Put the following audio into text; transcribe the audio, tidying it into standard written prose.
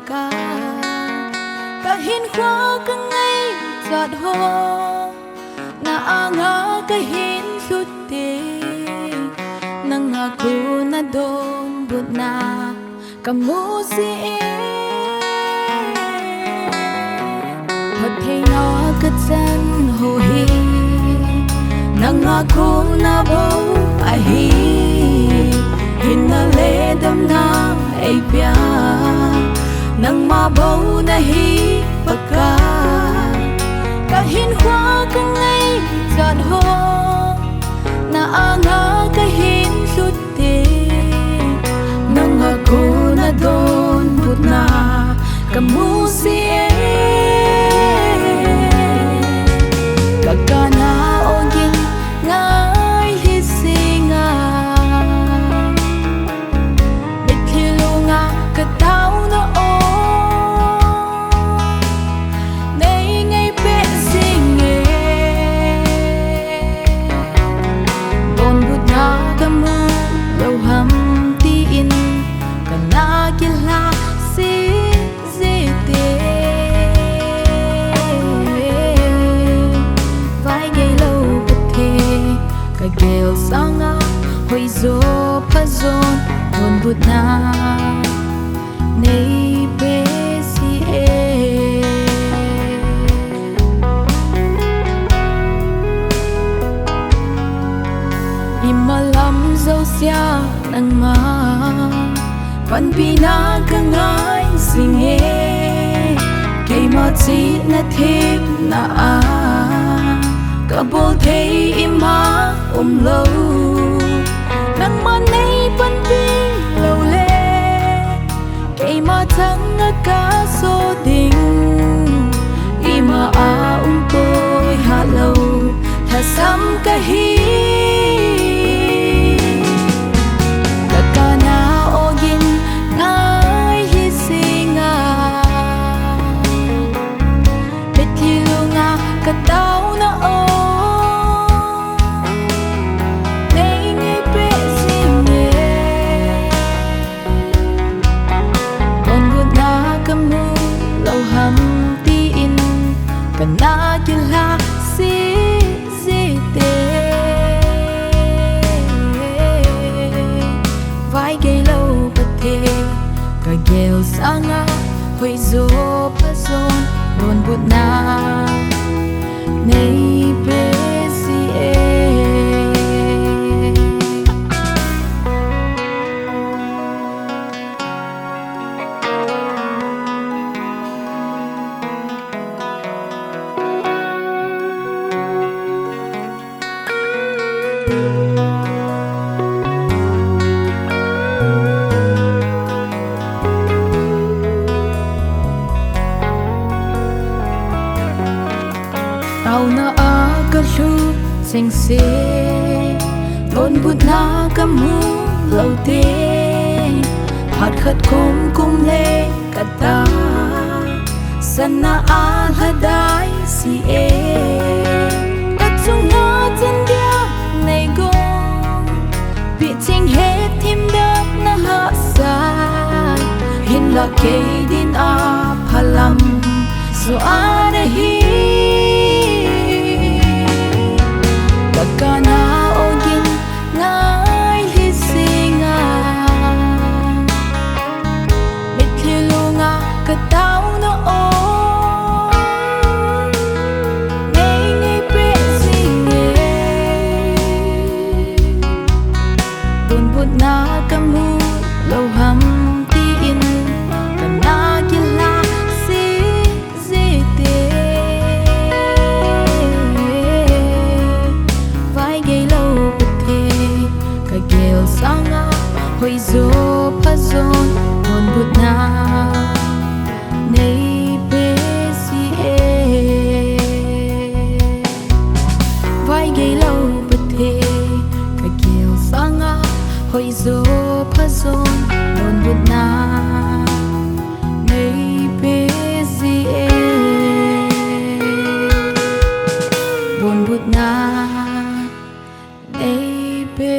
Pakai Kahinkhoa kangaichat ho na nga kahinlhut nangmabou na Donbutna kamusi theina kachan hohi nangmabou ahi nale damna eipea nangmabou nahi Pakai Kahinkhoa kangaichat ho na nga kahinlhut nangmabou na Donbutna kamusi kakana ogin ngai hisinga Kilong katao na o nay ngay pe singe Donbutna kamu lâu hầm tiin kana kila si zite Vaigeilou Pathen kagel sanga hoi zo pazon Donbutna nay pe si imalam dâu xia nang ma pan pina kangai singe kay mo chi na thip na a kabol thei ima lâu nang ma nay pan pin lâu le kay mo thang ka so ding ima a tôi ha lâu tha sam kahi kakana ogin ngai hisinga Kilong katao na o nay ngay pe singe Donbutna kamu lâu hầm tiin kana kila si zite Vaigeilou Pathen kagel sanga hoi zo pazon Donbutna nay pe si na akalhut sing se Donbutna kamu lâu te Phat khat kum le kata sana alhadai si katunga tandia nay go bị ching hết thim đap na ha sa hin la ke din a phalam so anahi kakana ogin ngai hisinga Kilong katao na o nay ngay pe singe Donbutna kamu lâu hầm tiin kana kila si zite Vaigeilou Pathen kagel sanga hoi zo pazon Donbutna nay pe si Vaigeilou Pathen kagel sanga hoi zo pazon Donbutna nay pe si Donbutna nay pe